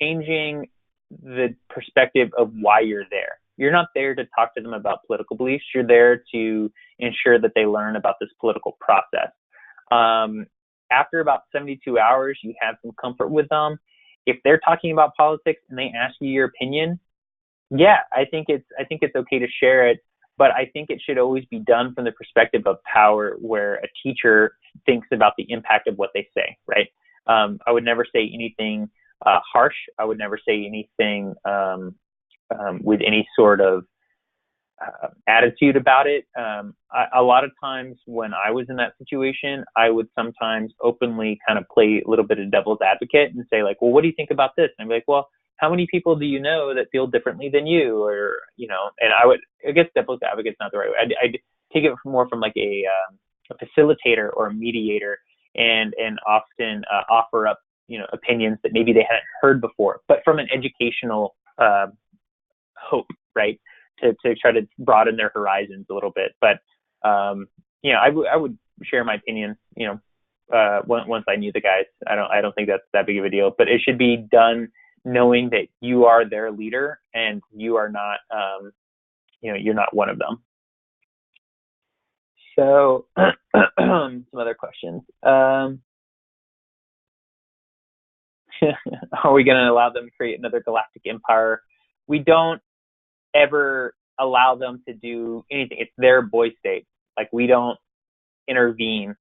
[SPEAKER 3] changing the perspective of why you're there. You're not there to talk to them about political beliefs. You're there to ensure that they learn about this political process. After about 72 hours, you have some comfort with them. If they're talking about politics and they ask you your opinion, yeah, I think it's okay to share it, but I think it should always be done from the perspective of power, where a teacher thinks about the impact of what they say, right? I would never say anything harsh. I would never say anything with any sort of attitude about it. A lot of times when I was in that situation, I would sometimes openly kind of play a little bit of devil's advocate and say, like, well, what do you think about this? And I'd be like, well, how many people do you know that feel differently than you? Or, and I guess devil's advocate's not the right way. I'd take it more from like a facilitator or a mediator, and often offer up, opinions that maybe they hadn't heard before, but from an educational hope, right? To try to broaden their horizons a little bit. But, I would share my opinion, once I knew the guys. I don't think that's that big of a deal, but it should be done knowing that you are their leader and you are not, you're not one of them. So some other questions. Are we going to allow them to create another galactic empire? We don't ever allow them to do anything. It's their boy state. Like, we don't intervene.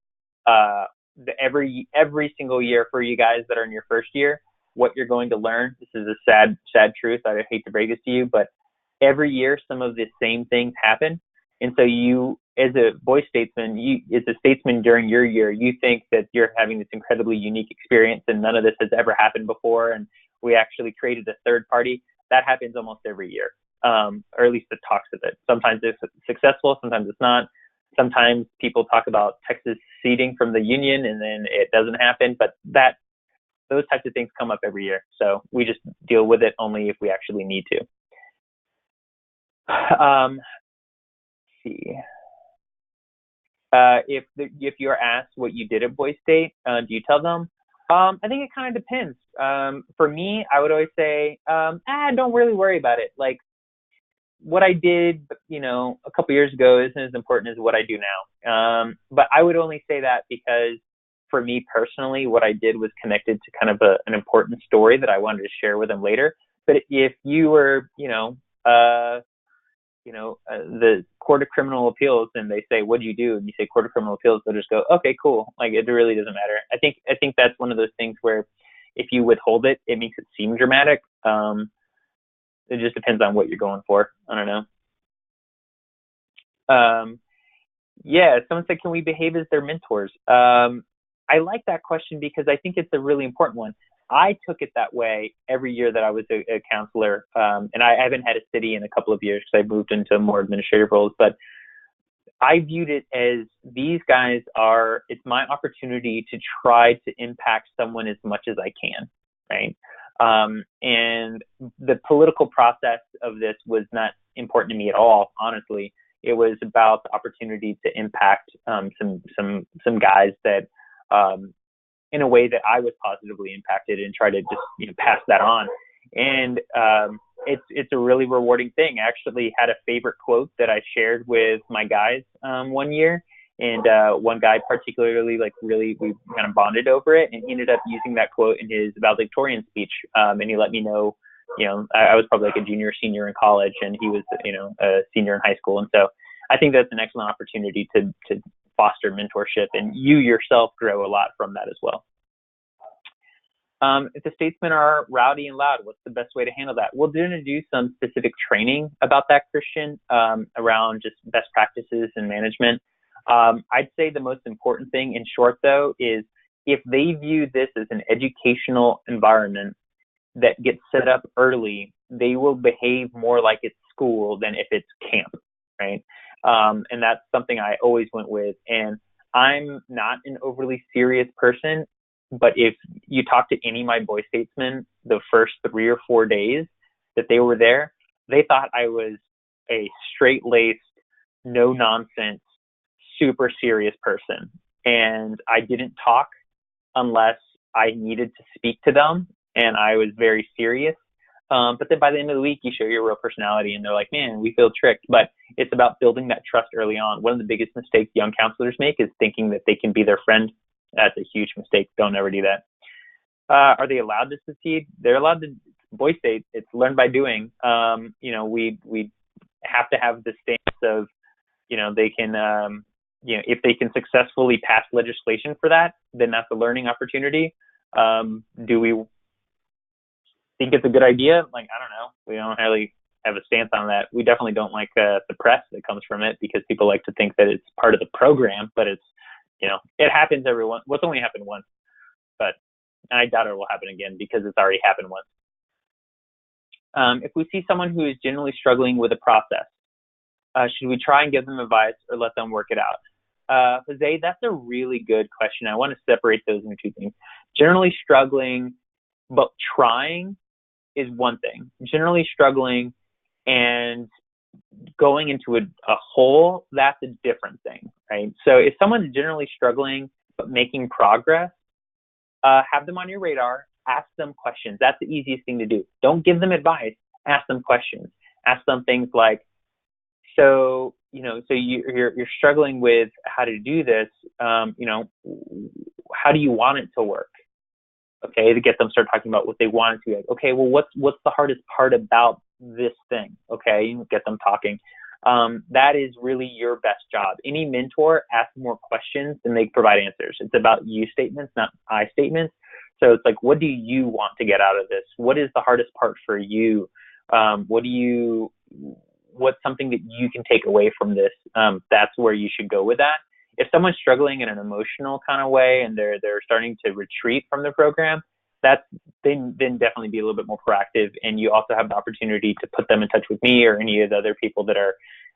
[SPEAKER 3] Every single year for you guys that are in your first year, what you're going to learn, this is a sad truth, I hate to break this to you, but every year some of the same things happen. And so you, as a boy statesman, as a statesman during your year, you think that you're having this incredibly unique experience and none of this has ever happened before, and we actually created a third party. That happens almost every year, or at least the talks of it. Sometimes it's successful, sometimes it's not. Sometimes people talk about Texas seceding from the Union and then it doesn't happen, but those types of things come up every year. So we just deal with it only if we actually need to. Let's see. If you're asked what you did at Boy State, do you tell them? I think it kind of depends. For me, I would always say, don't really worry about it. Like, what I did, a couple years ago isn't as important as what I do now. But I would only say that because for me personally, what I did was connected to kind of an important story that I wanted to share with them later. But if you were, the Court of Criminal Appeals, and they say, what do you do? And you say Court of Criminal Appeals, they'll just go, okay, cool. Like, it really doesn't matter. I think that's one of those things where if you withhold it, it makes it seem dramatic. It just depends on what you're going for. I don't know. Someone said, can we behave as their mentors? I like that question because I think it's a really important one. I took it that way every year that I was a counselor. And I haven't had a city in a couple of years because I moved into more administrative roles, but I viewed it as these guys it's my opportunity to try to impact someone as much as I can, right? And the political process of this was not important to me at all, honestly. It was about the opportunity to impact some guys that in a way that I was positively impacted, and try to just pass that on. And it's a really rewarding thing. I actually had a favorite quote that I shared with my guys one year, and one guy particularly, really, we kind of bonded over it, and he ended up using that quote in his valedictorian speech. And he let me know, I was probably like a junior, senior in college, and he was, a senior in high school. And so I think that's an excellent opportunity to foster mentorship, and you yourself grow a lot from that as well. If the statesmen are rowdy and loud, what's the best way to handle that? We're going to do some specific training about that, Christian, around just best practices and management. I'd say the most important thing, in short, though, is if they view this as an educational environment that gets set up early, they will behave more like it's school than if it's camp, right? And that's something I always went with. And I'm not an overly serious person, but if you talk to any of my boy statesmen, the first 3 or 4 days that they were there, they thought I was a straight-laced, no-nonsense, super serious person. And I didn't talk unless I needed to speak to them, and I was very serious. But then by the end of the week, you show your real personality, and they're like, man, we feel tricked. But it's about building that trust early on. One of the biggest mistakes young counselors make is thinking that they can be their friend. That's a huge mistake. Don't ever do that. Are they allowed to succeed? They're allowed to. Boy State, it's learn by doing. We have to have the stance of, they can, if they can successfully pass legislation for that, then that's a learning opportunity. Do we think it's a good idea? I don't know. We don't really have a stance on that. We definitely don't like the press that comes from it, because people like to think that it's part of the program, but it's, it happens every once. Well, it's only happened once, but I doubt it will happen again because it's already happened once. If we see someone who is generally struggling with a process, should we try and give them advice or let them work it out? Jose, that's a really good question. I want to separate those into two things. Generally struggling, but trying is one thing. Generally struggling and going into a hole, that's a different thing, right? So if someone's generally struggling but making progress, have them on your radar, ask them questions. That's the easiest thing to do. Don't give them advice, ask them questions. Ask them things like, so you're struggling with how to do this, how do you want it to work? Okay, to get them start talking about what they want it to be. Like, okay, well, what's the hardest part about this thing? Okay, get them talking. That is really your best job. Any mentor asks more questions than they provide answers. It's about you statements, not I statements. So it's like, what do you want to get out of this? What is the hardest part for you? What's something that you can take away from this? That's where you should go with that. If someone's struggling in an emotional kind of way and they're starting to retreat from the program, then definitely be a little bit more proactive. And you also have the opportunity to put them in touch with me or any of the other people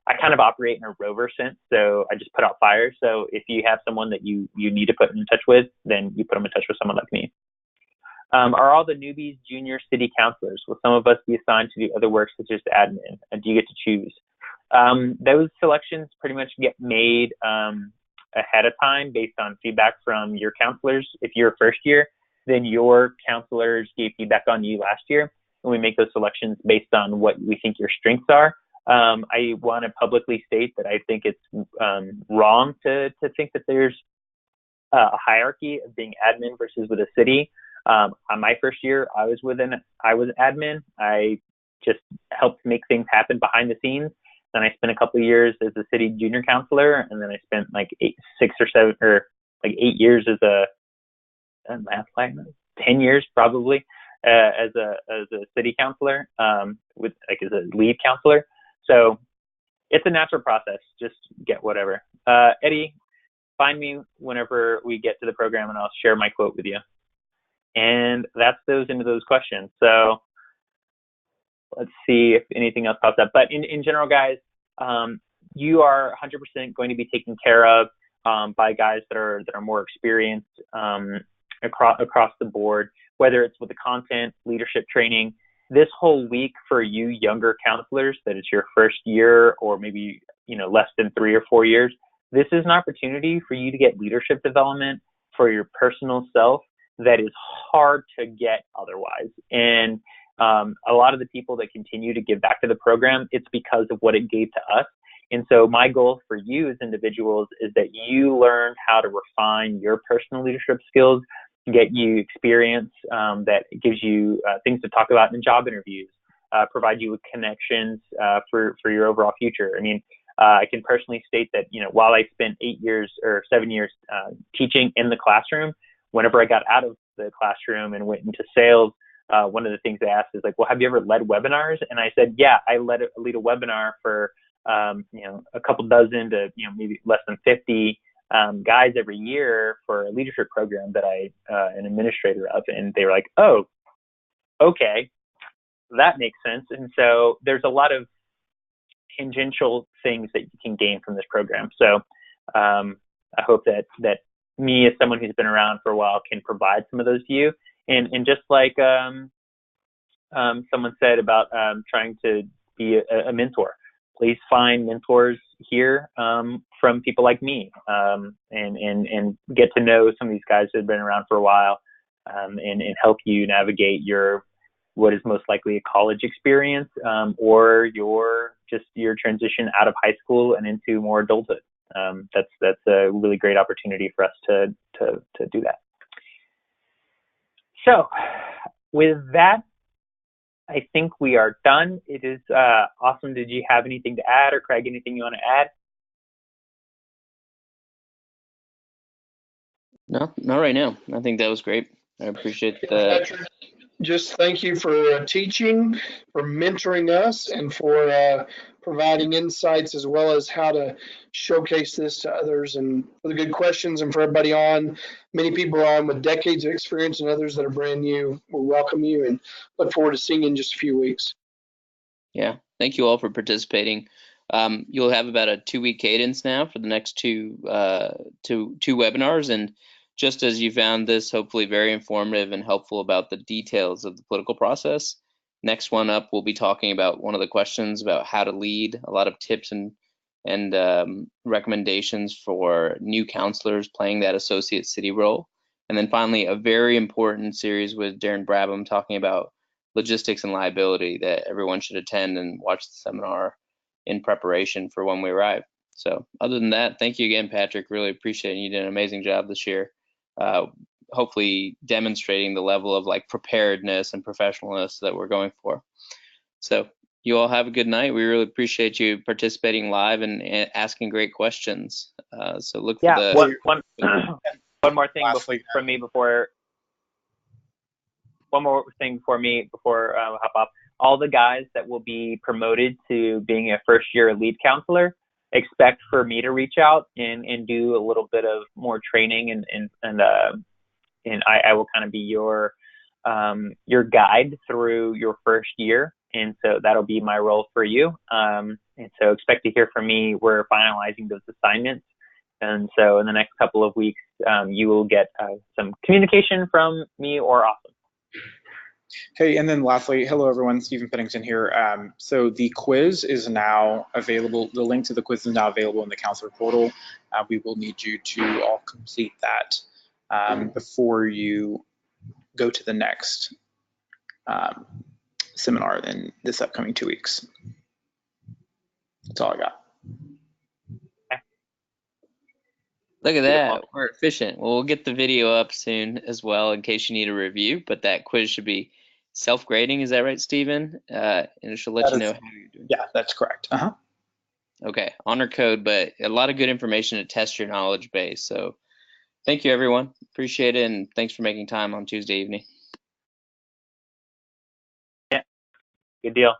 [SPEAKER 3] I kind of operate in a rover sense. So I just put out fires. So if you have someone that you need to put in touch with, then you put them in touch with someone like me. Are all the newbies junior city councilors? Will some of us be assigned to do other work such as admin? And do you get to choose? Those selections pretty much get made ahead of time based on feedback from your counselors. If you're a first year, then your counselors gave feedback on you last year, and we make those selections based on what we think your strengths are. I want to publicly state that I think it's wrong to think that there's a hierarchy of being admin versus with a city. On my first year, I was admin. I just helped make things happen behind the scenes. Then I spent a couple of years as a city junior counselor, and then I spent 8 years as a 10 years probably as a city counselor, as a lead counselor. So it's a natural process. Just get whatever. Eddie, find me whenever we get to the program, and I'll share my quote with you. And that's those into those questions. So let's see if anything else pops up. But in general, guys, you are 100% going to be taken care of by guys that are more experienced across the board, whether it's with the content, leadership training. This whole week for you younger counselors, that it's your first year or maybe less than 3 or 4 years, this is an opportunity for you to get leadership development for your personal self that is hard to get otherwise. And a lot of the people that continue to give back to the program, it's because of what it gave to us. And so my goal for you as individuals is that you learn how to refine your personal leadership skills, get you experience that gives you things to talk about in job interviews, provide you with connections for your overall future. I mean, I can personally state that, while I spent 8 years or 7 years teaching in the classroom, whenever I got out of the classroom and went into sales, one of the things they asked is like, well, have you ever led webinars? And I said, yeah, I lead a webinar for, a couple dozen to, maybe less than 50 guys every year for a leadership program that I an administrator of. And they were like, oh, okay, that makes sense. And so there's a lot of tangential things that you can gain from this program. So I hope that me, as someone who's been around for a while, can provide some of those to you. And just like someone said about trying to be a mentor, please find mentors here from people like me, and get to know some of these guys that have been around for a while, and help you navigate what is most likely a college experience, or your transition out of high school and into more adulthood. That's a really great opportunity for us to do that. So with that, I think we are done. It is awesome. Did you have anything to add, or Craig, anything you want to add?
[SPEAKER 1] No, not right now. I think that was great. I appreciate
[SPEAKER 2] Patrick, just thank you for teaching, for mentoring us, and for providing insights as well as how to showcase this to others, and for the good questions, and for everybody on. Many people on with decades of experience and others that are brand new. We'll welcome you and look forward to seeing you in just a few weeks.
[SPEAKER 1] Yeah, thank you all for participating. You'll have about a 2-week cadence now for the next two webinars, and just as you found this hopefully very informative and helpful about the details of the political process, next one up we'll be talking about one of the questions about how to lead, a lot of tips and recommendations for new counselors playing that associate city role, and then finally a very important series with Darren Brabham talking about logistics and liability that everyone should attend and watch the seminar in preparation for when we arrive. So other than that, thank you again, Patrick. Really appreciate it. You did an amazing job this year. Hopefully demonstrating the level of preparedness and professionalness that we're going for. So you all have a good night. We really appreciate you participating live and asking great questions. So look for the
[SPEAKER 3] one more thing from me before. One more thing for me before I hop off. All the guys that will be promoted to being a first-year lead counselor, expect for me to reach out and do a little bit of more training, and I will kind of be your guide through your first year, and so that'll be my role for you. And so expect to hear from me. We're finalizing those assignments, and so in the next couple of weeks, you will get some communication from me or Awesome.
[SPEAKER 4] Hey, and then lastly, hello everyone, Stephen Pennington here. So the quiz is now available. The link to the quiz is now available in the counselor portal. We will need you to all complete that before you go to the next seminar in this upcoming 2 weeks. That's all I got.
[SPEAKER 1] Look at that, we're efficient. Well, we'll get the video up soon as well in case you need a review, but that quiz should be self-grading, is that right, Stephen? And it should let you know how you're doing.
[SPEAKER 4] Yeah, that's correct.
[SPEAKER 1] Okay, honor code, but a lot of good information to test your knowledge base. So thank you, everyone. Appreciate it, and thanks for making time on Tuesday evening.
[SPEAKER 3] Yeah, good deal.